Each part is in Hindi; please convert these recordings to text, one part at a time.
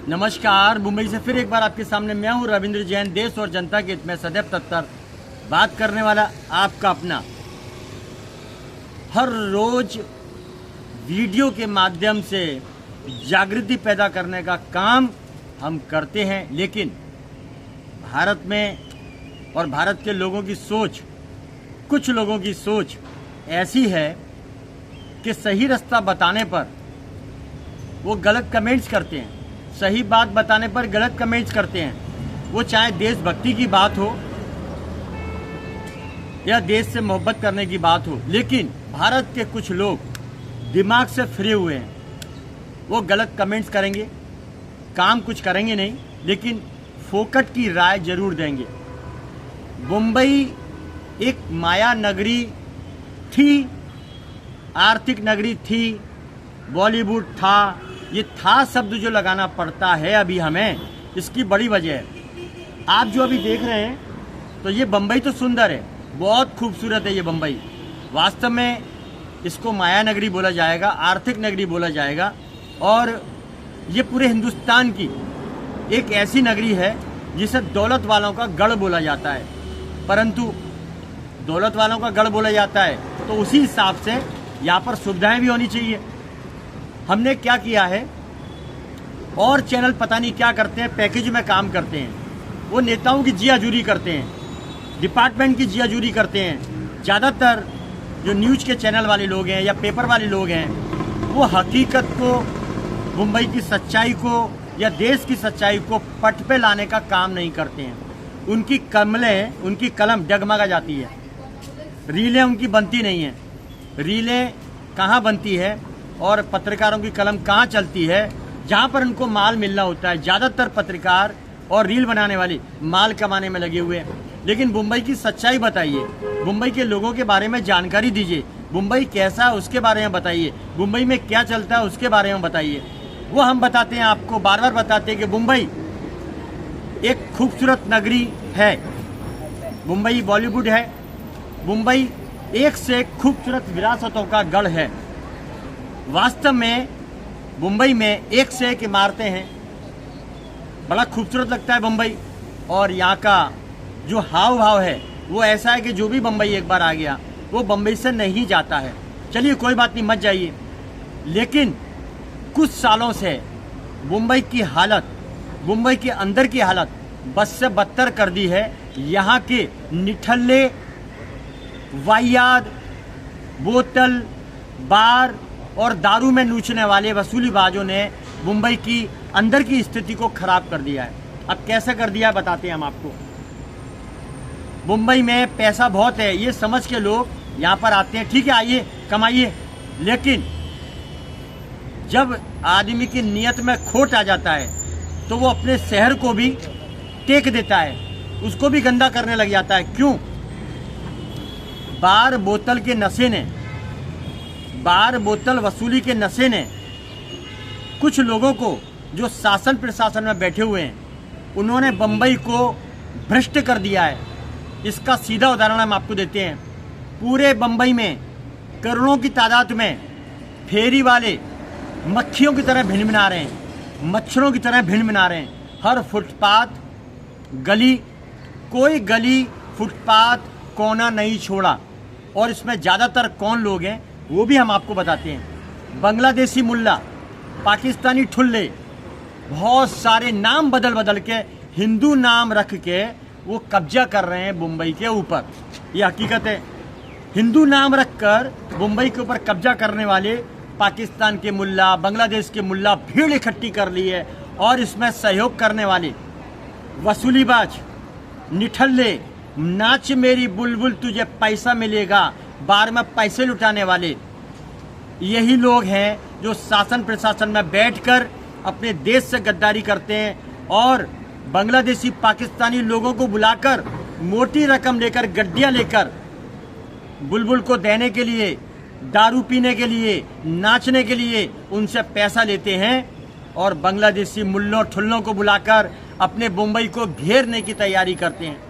नमस्कार। मुंबई से फिर एक बार आपके सामने मैं हूं रविंद्र जैन, देश और जनता के हित में सदैव तत्पर बात करने वाला आपका अपना। हर रोज वीडियो के माध्यम से जागृति पैदा करने का काम हम करते हैं, लेकिन भारत में और भारत के लोगों की सोच, कुछ लोगों की सोच ऐसी है कि सही रास्ता बताने पर वो गलत कमेंट्स करते हैं, सही बात बताने पर गलत कमेंट्स करते हैं। वो चाहे देशभक्ति की बात हो या देश से मोहब्बत करने की बात हो, लेकिन भारत के कुछ लोग दिमाग से फ्री हुए हैं। वो गलत कमेंट्स करेंगे, काम कुछ करेंगे नहीं, लेकिन फोकट की राय जरूर देंगे। मुंबई एक माया नगरी थी, आर्थिक नगरी थी, बॉलीवुड था। ये था शब्द जो लगाना पड़ता है अभी हमें, इसकी बड़ी वजह है। आप जो अभी देख रहे हैं तो ये बम्बई तो सुंदर है, बहुत खूबसूरत है ये बम्बई। वास्तव में इसको माया नगरी बोला जाएगा, आर्थिक नगरी बोला जाएगा, और ये पूरे हिंदुस्तान की एक ऐसी नगरी है जिसे दौलत वालों का गढ़ बोला जाता है। परंतु दौलत वालों का गढ़ बोला जाता है तो उसी हिसाब से यहाँ पर सुविधाएं भी होनी चाहिए। हमने क्या किया है, और चैनल पता नहीं क्या करते हैं, पैकेज में काम करते हैं। वो नेताओं की जियाजूरी करते हैं, डिपार्टमेंट की जियाजूरी करते हैं। ज़्यादातर जो न्यूज़ के चैनल वाले लोग हैं या पेपर वाले लोग हैं, वो हकीकत को, मुंबई की सच्चाई को या देश की सच्चाई को पट पे लाने का काम नहीं करते हैं। उनकी कलम डगमगा जाती है, रीलें उनकी बनती नहीं है। रीलें कहाँ बनती है और पत्रकारों की कलम कहाँ चलती है? जहाँ पर उनको माल मिलना होता है। ज़्यादातर पत्रकार और रील बनाने वाले माल कमाने में लगे हुए हैं। लेकिन मुंबई की सच्चाई बताइए, मुंबई के लोगों के बारे में जानकारी दीजिए, मुंबई कैसा है उसके बारे में बताइए, मुंबई में क्या चलता है उसके बारे में बताइए। वो हम बताते हैं, आपको बार बार बताते हैं कि मुंबई एक खूबसूरत नगरी है, मुंबई बॉलीवुड है, मुंबई एक से एक खूबसूरत विरासतों का गढ़ है। वास्तव में मुंबई में एक से एक इमारतें हैं, बड़ा खूबसूरत लगता है मुंबई। और यहाँ का जो हाव भाव है वो ऐसा है कि जो भी मुंबई एक बार आ गया वो मुंबई से नहीं जाता है। चलिए कोई बात नहीं, मत जाइए। लेकिन कुछ सालों से मुंबई की हालत, मुंबई के अंदर की हालत बस से बदतर कर दी है। यहाँ के निठल्ले, वाहियात, बोतल, बार और दारू में नूचने वाले वसूलीबाजों ने मुंबई की अंदर की स्थिति को खराब कर दिया है। अब कैसे कर दिया है बताते हैं हम आपको। मुंबई में पैसा बहुत है, ये समझ के लोग यहाँ पर आते हैं। ठीक है, आइए कमाइए, लेकिन जब आदमी की नीयत में खोट आ जाता है तो वो अपने शहर को भी टेक देता है, उसको भी गंदा करने लग जाता है। क्यों? बार बोतल के नशे ने, बार बोतल वसूली के नशे ने कुछ लोगों को जो शासन प्रशासन में बैठे हुए हैं, उन्होंने बम्बई को भ्रष्ट कर दिया है। इसका सीधा उदाहरण हम आपको देते हैं। पूरे बम्बई में करोड़ों की तादाद में फेरी वाले मक्खियों की तरह भिन भिना रहे हैं, मच्छरों की तरह भिन भिना रहे हैं। हर फुटपाथ, गली, कोई गली, फुटपाथ, कोना नहीं छोड़ा। और इसमें ज़्यादातर कौन लोग हैं वो भी हम आपको बताते हैं। बांग्लादेशी मुल्ला, पाकिस्तानी ठुल्ले, बहुत सारे नाम बदल बदल के, हिंदू नाम रख के वो कब्जा कर रहे हैं मुंबई के ऊपर। ये हकीकत है। हिंदू नाम रखकर मुंबई के ऊपर कब्जा करने वाले पाकिस्तान के मुल्ला, बांग्लादेश के मुल्ला भीड़ इकट्ठी कर ली है। और इसमें सहयोग करने वाले वसूलीबाज, निठल्ले, नाच मेरी बुलबुल तुझे पैसा मिलेगा, बार में पैसे लुटाने वाले, यही लोग हैं जो शासन प्रशासन में बैठकर अपने देश से गद्दारी करते हैं। और बांग्लादेशी, पाकिस्तानी लोगों को बुलाकर मोटी रकम लेकर, गड्डियां लेकर बुलबुल को देने के लिए, दारू पीने के लिए, नाचने के लिए उनसे पैसा लेते हैं। और बांग्लादेशी मुल्लों ठुल्लों को बुलाकर अपने मुंबई को घेरने की तैयारी करते हैं।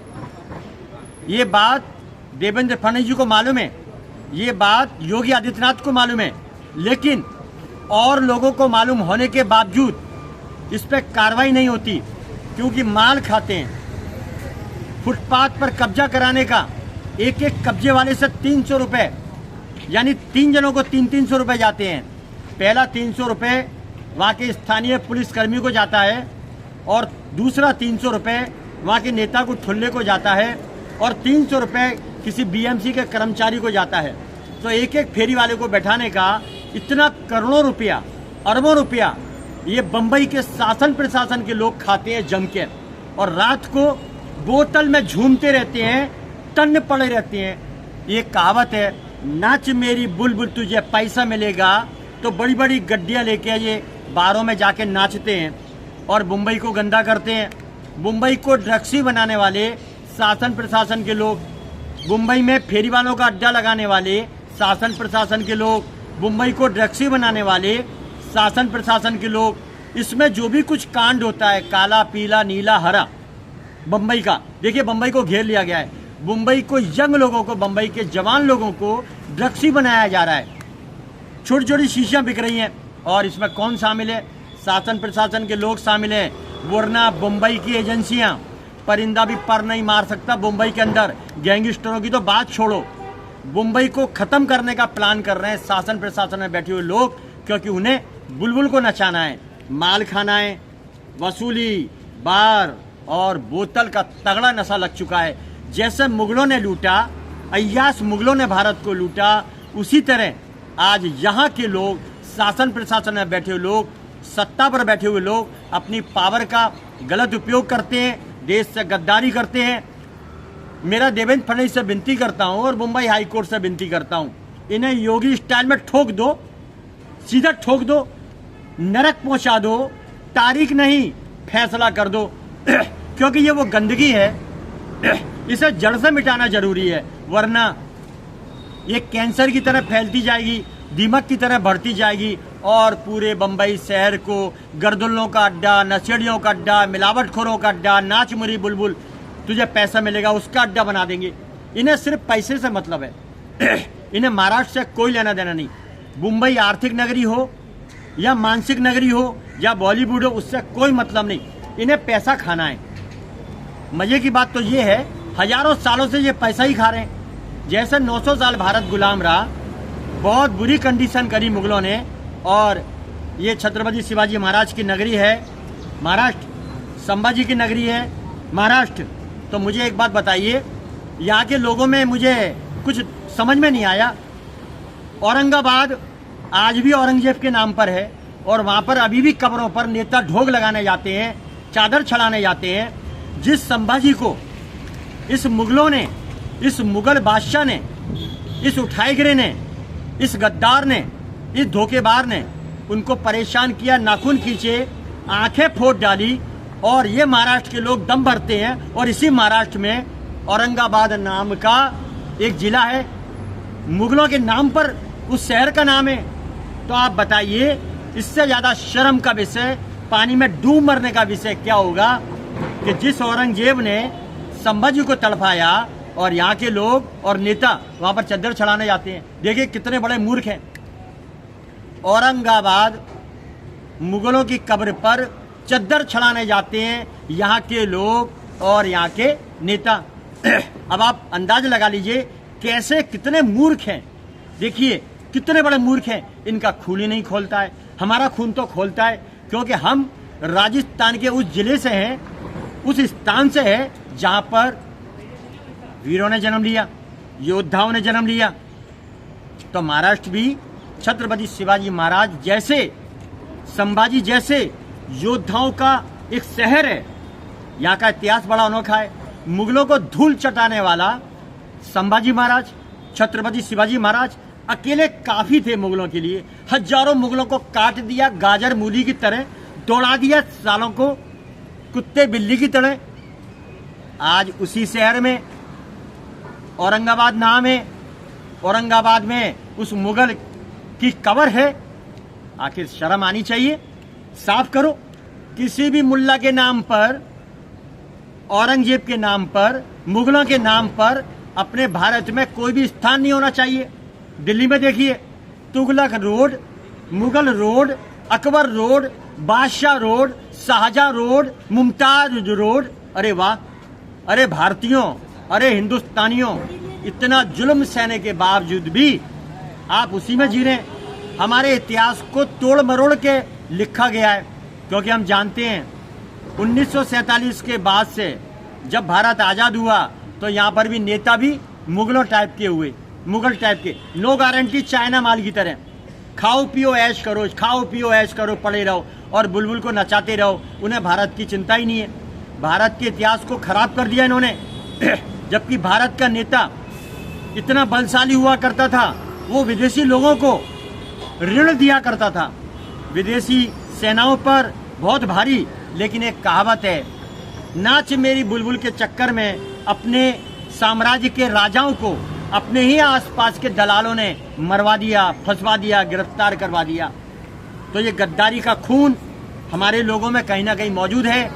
ये बात देवेंद्र फडणवीस जी को मालूम है, ये बात योगी आदित्यनाथ को मालूम है, लेकिन और लोगों को मालूम होने के बावजूद इस पर कार्रवाई नहीं होती क्योंकि माल खाते हैं। फुटपाथ पर कब्जा कराने का एक एक कब्जे वाले से 300 रुपये, यानी 3 जनों को 300 रुपये जाते हैं। पहला 300 रुपये वहाँ के स्थानीय पुलिसकर्मी को जाता है और दूसरा 300 रुपये वहाँ के नेता को ठुल्ले को जाता है और 300 रुपये किसी बीएमसी के कर्मचारी को जाता है। तो एक एक फेरी वाले को बैठाने का इतना करोड़ों रुपया, अरबों रुपया ये बम्बई के शासन प्रशासन के लोग खाते हैं जम के, और रात को बोतल में झूमते रहते हैं, तन्न पड़े रहते हैं। ये कहावत है, नाच मेरी बुलबुल तुझे पैसा मिलेगा। तो बड़ी बड़ी गड्डियाँ लेके ये बारों में जाके नाचते हैं और मुंबई को गंदा करते हैं। मुंबई को ड्रग्सी बनाने वाले शासन प्रशासन के लोग, मुंबई में फेरी वालों का अड्डा लगाने वाले शासन प्रशासन के लोग, मुंबई को ड्रग्सी बनाने वाले शासन प्रशासन के लोग, इसमें जो भी कुछ कांड होता है काला पीला नीला हरा बम्बई का, देखिए बम्बई को घेर लिया गया है। मुंबई को यंग लोगों को, मुंबई के जवान लोगों को ड्रग्सी बनाया जा रहा है। छोटी छोटी शीशियां बिक रही हैं और इसमें कौन शामिल है? शासन प्रशासन के लोग शामिल हैं, वरना मुंबई की एजेंसियां। परिंदा भी पर नहीं मार सकता मुंबई के अंदर। गैंगस्टरों की तो बात छोड़ो, मुंबई को खत्म करने का प्लान कर रहे हैं शासन प्रशासन में बैठे हुए लोग, क्योंकि उन्हें बुलबुल को नचाना है, माल खाना है, वसूली, बार और बोतल का तगड़ा नशा लग चुका है। जैसे मुगलों ने लूटा, अय्याश मुगलों ने भारत को लूटा, उसी तरह आज यहाँ के लोग, शासन प्रशासन में बैठे हुए लोग, सत्ता पर बैठे हुए लोग अपनी पावर का गलत उपयोग करते हैं, देश से गद्दारी करते हैं। मेरा देवेंद्र फडणवीस से विनती करता हूँ और मुंबई हाई कोर्ट से विनती करता हूँ, इन्हें योगी स्टाइल में ठोक दो, सीधा ठोक दो, नरक पहुंचा दो, तारीख नहीं फैसला कर दो। क्योंकि ये वो गंदगी है, इसे जड़ से मिटाना जरूरी है, वरना ये कैंसर की तरह फैलती जाएगी, दीमक की तरह बढ़ती जाएगी और पूरे बम्बई शहर को गर्दुल्लों का अड्डा, नशेड़ियों का अड्डा, मिलावटखोरों का अड्डा, नाच मुरी बुलबुल तुझे पैसा मिलेगा उसका अड्डा बना देंगे। इन्हें सिर्फ पैसे से मतलब है, इन्हें महाराष्ट्र से कोई लेना देना नहीं। मुंबई आर्थिक नगरी हो या मानसिक नगरी हो या बॉलीवुड हो, उससे कोई मतलब नहीं, इन्हें पैसा खाना है। मजे की बात तो ये है, हजारों सालों से ये पैसा ही खा रहे हैं। जैसे 900 साल भारत गुलाम रहा, बहुत बुरी कंडीशन करी मुगलों ने, और ये छत्रपति शिवाजी महाराज की नगरी है महाराष्ट्र, संभाजी की नगरी है महाराष्ट्र। तो मुझे एक बात बताइए, यहाँ के लोगों में मुझे कुछ समझ में नहीं आया। औरंगाबाद आज भी औरंगजेब के नाम पर है और वहाँ पर अभी भी कब्रों पर नेता ढोग लगाने जाते हैं, चादर चढ़ाने जाते हैं। जिस संभाजी को इस मुगलों ने, इस मुगल बादशाह ने, इस उठाईगिरे ने, इस गद्दार ने, इस धोखेबाज ने उनको परेशान किया, नाखून खींचे, आंखें फोड़ डाली, और ये महाराष्ट्र के लोग दम भरते हैं। और इसी महाराष्ट्र में औरंगाबाद नाम का एक जिला है, मुगलों के नाम पर उस शहर का नाम है। तो आप बताइए, इससे ज्यादा शर्म का विषय, पानी में डूब मरने का विषय क्या होगा कि जिस औरंगजेब ने संभाजी को तड़पाया और यहाँ के लोग और नेता वहां पर चद्दर चढ़ाने जाते हैं। देखिए कितने बड़े मूर्ख हैं। औरंगाबाद मुगलों की कब्र पर चद्दर चढ़ाने जाते हैं यहाँ के लोग और यहाँ के नेता। अब आप अंदाज लगा लीजिए कैसे, कितने मूर्ख हैं। देखिए कितने बड़े मूर्ख हैं, इनका खून ही नहीं खोलता है। हमारा खून तो खोलता है, क्योंकि हम राजस्थान के उस जिले से हैं, उस स्थान से है जहां पर वीरों ने जन्म लिया, योद्धाओं ने जन्म लिया। तो महाराष्ट्र भी छत्रपति शिवाजी महाराज जैसे, संभाजी जैसे योद्धाओं का एक शहर है। यहाँ का इतिहास बड़ा अनोखा है। मुगलों को धूल चटाने वाला संभाजी महाराज, छत्रपति शिवाजी महाराज अकेले काफी थे मुगलों के लिए। हजारों मुगलों को काट दिया, गाजर मूली की तरह दौड़ा दिया, सालों को कुत्ते बिल्ली की तरह। आज उसी शहर में औरंगाबाद नाम है, औरंगाबाद में उस मुगल की कब्र है। आखिर शर्म आनी चाहिए, साफ करो। किसी भी मुल्ला के नाम पर, औरंगजेब के नाम पर, मुगलों के नाम पर अपने भारत में कोई भी स्थान नहीं होना चाहिए। दिल्ली में देखिए, Tughlaq road, Mughal road, Akbar road, Badshah road, Shahjahan road, Mumtaz road. अरे वाह, अरे भारतीयों, अरे हिंदुस्तानियों, इतना जुल्म सहने के बावजूद भी आप उसी में जी रहे हैं। हमारे इतिहास को तोड़ मरोड़ के लिखा गया है, क्योंकि हम जानते हैं 1947 के बाद से जब भारत आज़ाद हुआ तो यहाँ पर भी नेता भी मुगलों टाइप के हुए, मुगल टाइप के। नो गारंटी, चाइना माल की तरह खाओ पियो ऐश करो, खाओ पियो ऐश करो, पड़े रहो और बुलबुल को नचाते रहो। उन्हें भारत की चिंता ही नहीं है। भारत के इतिहास को खराब कर दिया इन्होंने। जबकि भारत का नेता इतना बलशाली हुआ करता था, वो विदेशी लोगों को ऋण दिया करता था, विदेशी सेनाओं पर बहुत भारी। लेकिन एक कहावत है, नाच मेरी बुलबुल के चक्कर में अपने साम्राज्य के राजाओं को अपने ही आसपास के दलालों ने मरवा दिया, फंसवा दिया, गिरफ्तार करवा दिया। तो ये गद्दारी का खून हमारे लोगों में कहीं ना कहीं मौजूद है।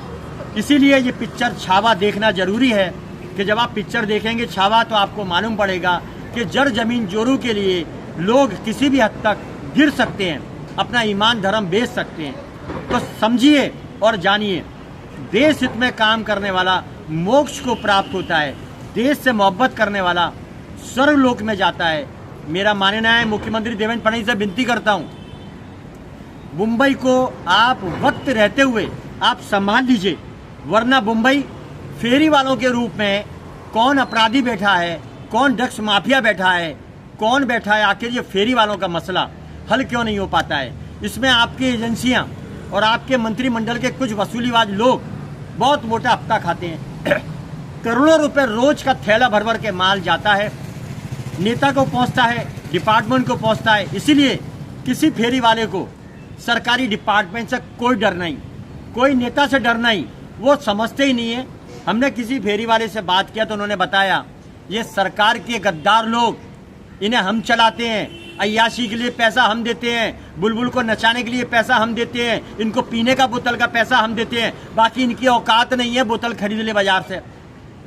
इसीलिए ये पिक्चर छावा देखना जरूरी है कि जब आप पिक्चर देखेंगे छावा तो आपको मालूम पड़ेगा कि जड़ जमीन जोरू के लिए लोग किसी भी हद तक गिर सकते हैं, अपना ईमान धर्म बेच सकते हैं। तो समझिए और जानिए, देश हित में काम करने वाला मोक्ष को प्राप्त होता है, देश से मोहब्बत करने वाला स्वर्गलोक में जाता है। मेरा मानना है, मुख्यमंत्री देवेंद्र फडणवीस से विनती करता हूं, मुंबई को आप वक्त रहते हुए आप संभाल लीजिए, वरना मुंबई फेरी वालों के रूप में कौन अपराधी बैठा है, कौन ड्रग्स माफिया बैठा है, कौन बैठा है, आखिर ये फेरी वालों का मसला हल क्यों नहीं हो पाता है। इसमें आपकी एजेंसियां और आपके मंत्रिमंडल के कुछ वसूलीबाज लोग बहुत मोटा हफ्ता खाते हैं। करोड़ों रुपए रोज का थैला भर भर के माल जाता है, नेता को पहुंचता है, डिपार्टमेंट को पहुंचता है। इसीलिए किसी फेरी वाले को सरकारी डिपार्टमेंट से कोई डर नहीं, कोई नेता से डर नहीं, वो समझते ही नहीं है। हमने किसी फेरी वाले से बात किया तो उन्होंने बताया, ये सरकार के गद्दार लोग, इन्हें हम चलाते हैं, अय्याशी के लिए पैसा हम देते हैं, बुलबुल को नचाने के लिए पैसा हम देते हैं, इनको पीने का बोतल का पैसा हम देते हैं, बाकी इनकी औकात नहीं है बोतल खरीद ले बाजार से।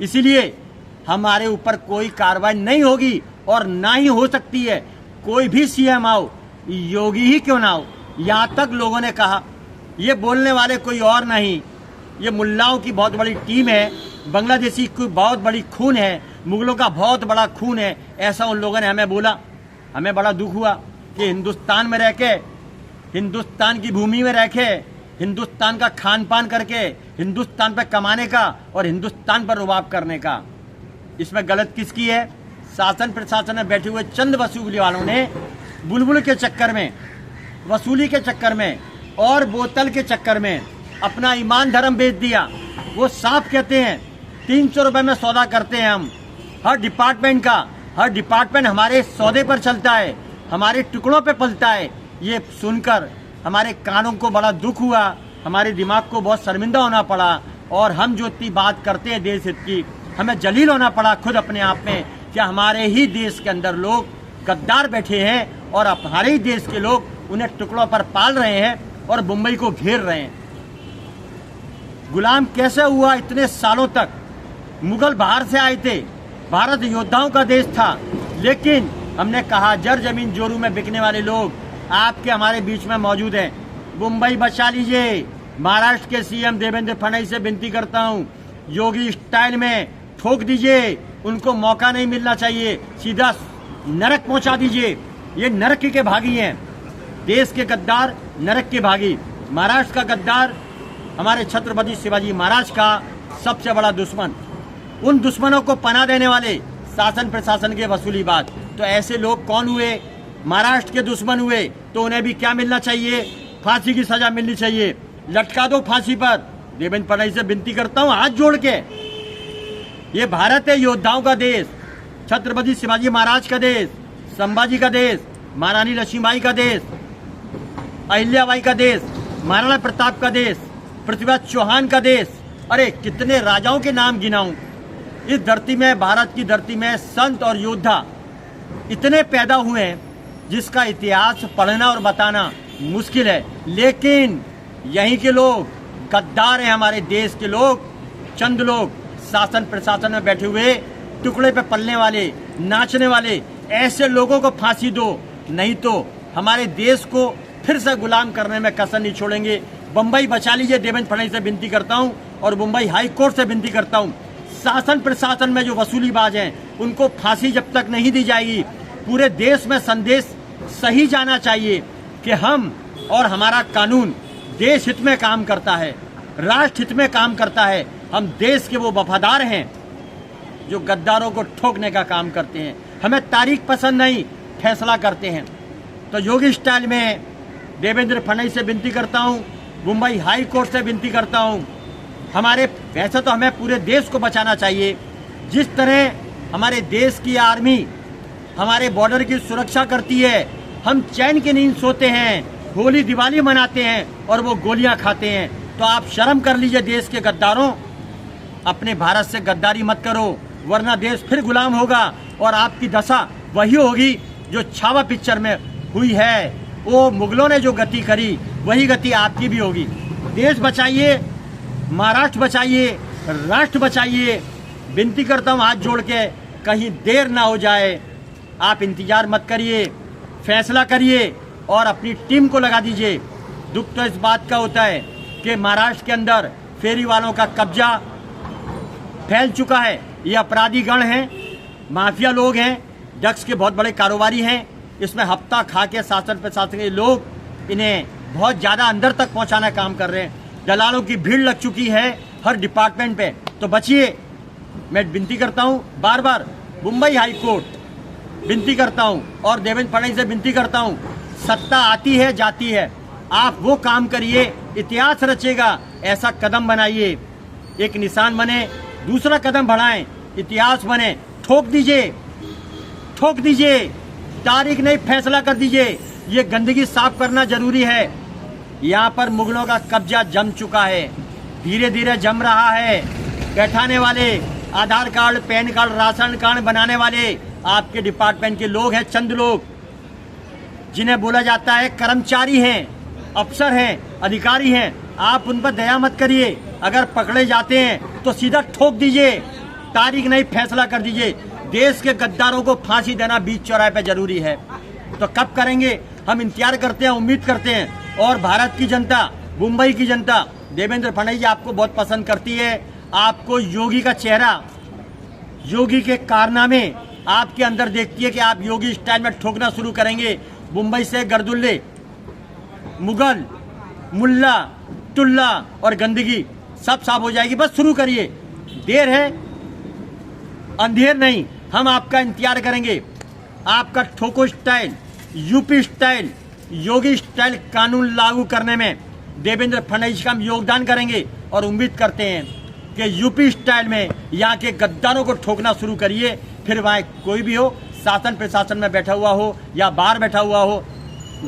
इसीलिए हमारे ऊपर कोई कार्रवाई नहीं होगी और ना ही हो सकती है। कोई भी सीएम आओ, योगी ही क्यों ना हो। यहाँ तक लोगों ने कहा, ये बोलने वाले कोई और नहीं, ये मुल्लाओं की बहुत बड़ी टीम है, बांग्लादेशी की बहुत बड़ी खून है, मुगलों का बहुत बड़ा खून है, ऐसा उन लोगों ने हमें बोला। हमें बड़ा दुख हुआ कि हिंदुस्तान में रह के, हिंदुस्तान की भूमि में रह के, हिंदुस्तान का खान पान करके, हिंदुस्तान पर कमाने का और हिंदुस्तान पर रुबाब करने का, इसमें गलत किसकी है। शासन प्रशासन में बैठे हुए चंद वसूली वालों ने बुलबुल के चक्कर में, वसूली के चक्कर में और बोतल के चक्कर में अपना ईमान धर्म बेच दिया। वो साफ कहते हैं 300 रुपए में सौदा करते हैं हम, हर डिपार्टमेंट का, हर डिपार्टमेंट हमारे सौदे पर चलता है, हमारे टुकड़ों पे पलता है। ये सुनकर हमारे कानों को बड़ा दुख हुआ, हमारे दिमाग को बहुत शर्मिंदा होना पड़ा और हम जो इतनी बात करते हैं देश हित की, हमें जलील होना पड़ा खुद अपने आप में कि हमारे ही देश के अंदर लोग गद्दार बैठे हैं और हमारे ही देश के लोग उन्हें टुकड़ों पर पाल रहे हैं और मुंबई को घेर रहे हैं। गुलाम कैसे हुआ इतने सालों तक? मुगल बाहर से आए थे, भारत योद्धाओं का देश था, लेकिन हमने कहा जड़ जमीन जोरू में बिकने वाले लोग आपके हमारे बीच में मौजूद हैं। मुंबई बचा लीजिए। महाराष्ट्र के सीएम देवेंद्र फडणवीस से विनती करता हूं, योगी स्टाइल में ठोक दीजिए, उनको मौका नहीं मिलना चाहिए, सीधा नरक पहुंचा दीजिए। ये नरक के भागी हैं, देश के गद्दार नरक के भागी। महाराष्ट्र का गद्दार हमारे छत्रपति शिवाजी महाराज का सबसे बड़ा दुश्मन, उन दुश्मनों को पनाह देने वाले शासन प्रशासन के वसूलीबाज। तो ऐसे लोग कौन हुए? महाराष्ट्र के दुश्मन हुए, तो उन्हें भी क्या मिलना चाहिए? फांसी की सजा मिलनी चाहिए, लटका दो फांसी पर। देवेंद्र फडणवीस से विनती करता हूं हाथ जोड़ के, ये भारत है योद्धाओं का देश, छत्रपति शिवाजी महाराज का देश, संभाजी का देश, महारानी लक्ष्मीबाई का देश, अहिल्याबाई का देश, महाराणा प्रताप का देश, पृथ्वीराज चौहान का देश। अरे कितने राजाओं के नाम गिनाऊं। इस धरती में, भारत की धरती में संत और योद्धा इतने पैदा हुए हैं जिसका इतिहास पढ़ना और बताना मुश्किल है। लेकिन यहीं के लोग गद्दार हैं, हमारे देश के लोग, चंद लोग शासन प्रशासन में बैठे हुए टुकड़े पे पलने वाले, नाचने वाले, ऐसे लोगों को फांसी दो, नहीं तो हमारे देश को फिर से गुलाम करने में कसर नहीं छोड़ेंगे। बम्बई बचा लीजिए, देवेंद्र फडणवीस से विनती करता हूं, और मुंबई हाई कोर्ट से विनती करता हूं, शासन प्रशासन में जो वसूलीबाज हैं उनको फांसी जब तक नहीं दी जाएगी, पूरे देश में संदेश सही जाना चाहिए कि हम और हमारा कानून देश हित में काम करता है, राष्ट्र हित में काम करता है। हम देश के वो वफादार हैं जो गद्दारों को ठोकने का काम करते हैं। हमें तारीख पसंद नहीं, फैसला करते हैं। तो योगी स्टाइल में देवेंद्र फडणवीस से विनती करता हूं, मुंबई हाई कोर्ट से विनती करता हूं, वैसे तो हमें पूरे देश को बचाना चाहिए। जिस तरह हमारे देश की आर्मी हमारे बॉर्डर की सुरक्षा करती है, हम चैन की नींद सोते हैं, होली दिवाली मनाते हैं और वो गोलियां खाते हैं। तो आप शर्म कर लीजिए देश के गद्दारों, अपने भारत से गद्दारी मत करो, वरना देश फिर गुलाम होगा और आपकी दशा वही होगी जो छावा पिक्चर में हुई है। वो मुगलों ने जो गति करी वही गति आपकी भी होगी। देश बचाइए, महाराष्ट्र बचाइए, राष्ट्र बचाइए। विनती करता हूँ हाथ जोड़ के, कहीं देर ना हो जाए। आप इंतजार मत करिए, फैसला करिए और अपनी टीम को लगा दीजिए। दुख तो इस बात का होता है कि महाराष्ट्र के अंदर फेरी वालों का कब्जा फैल चुका है। ये अपराधी गण हैं, माफिया लोग हैं, ड्रग्स के बहुत बड़े कारोबारी हैं। इसमें हफ्ता खा के शासन प्रशासन के लोग इन्हें बहुत ज़्यादा अंदर तक पहुंचाना काम कर रहे हैं। दलालों की भीड़ लग चुकी है हर डिपार्टमेंट पे। तो बचिए, मैं विनती करता हूं बार बार, मुंबई हाई कोर्ट विनती करता हूं और देवेंद्र फडणवीस से विनती करता हूं, सत्ता आती है जाती है, आप वो काम करिए, इतिहास रचेगा ऐसा कदम बनाइए, एक निशान बने, दूसरा कदम बढ़ाएं, इतिहास बने। ठोक दीजिए, तारीख नहीं फैसला कर दीजिए। ये गंदगी साफ करना जरूरी है। यहाँ पर मुगलों का कब्जा जम चुका है, धीरे धीरे जम रहा है। बैठाने वाले, Aadhaar card, PAN card, ration card बनाने वाले आपके डिपार्टमेंट के लोग हैं, चंद लोग जिन्हें बोला जाता है कर्मचारी हैं, अफसर हैं, अधिकारी हैं। आप उन पर दया मत करिए। अगर पकड़े जाते हैं तो सीधा ठोक दीजिए, तारीख नहीं फैसला कर दीजिए। देश के गद्दारों को फांसी देना बीच चौराहे पे जरूरी है। तो कब करेंगे? हम इंतजार करते हैं, उम्मीद करते हैं। और भारत की जनता, मुंबई की जनता देवेंद्र फडणवीस आपको बहुत पसंद करती है। आपको योगी का चेहरा, योगी के कारनामे आपके अंदर देखती है कि आप योगी स्टाइल में ठोकना शुरू करेंगे। मुंबई से गर्दुल्ले, मुगल, मुल्ला, टुल्ला और गंदगी सब साफ हो जाएगी। बस शुरू करिए, देर है अंधेर नहीं। हम आपका इंतजार करेंगे। आपका ठोको स्टाइल, यूपी स्टाइल, योगी स्टाइल कानून लागू करने में देवेंद्र फडणवीस का हम योगदान करेंगे और उम्मीद करते हैं कि यूपी स्टाइल में यहाँ के गद्दारों को ठोकना शुरू करिए। फिर वहाँ कोई भी हो, शासन प्रशासन में बैठा हुआ हो या बाहर बैठा हुआ हो,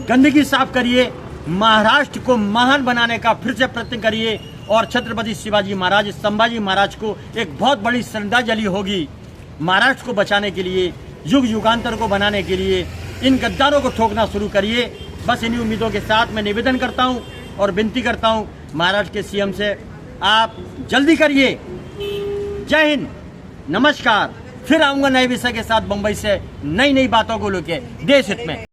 गंदगी साफ करिए। महाराष्ट्र को महान बनाने का फिर से प्रयत्न करिए और छत्रपति शिवाजी महाराज, संभाजी महाराज को एक बहुत बड़ी श्रद्धांजलि होगी। महाराष्ट्र को बचाने के लिए, युग युगांतर को बनाने के लिए इन गद्दारों को ठोकना शुरू करिए। बस इन्हीं उम्मीदों के साथ मैं निवेदन करता हूं और विनती करता हूं महाराष्ट्र के सीएम से, आप जल्दी करिए। जय हिंद, नमस्कार। फिर आऊंगा नए विषय के साथ मुंबई से, नई नई बातों को लेके देश हित में।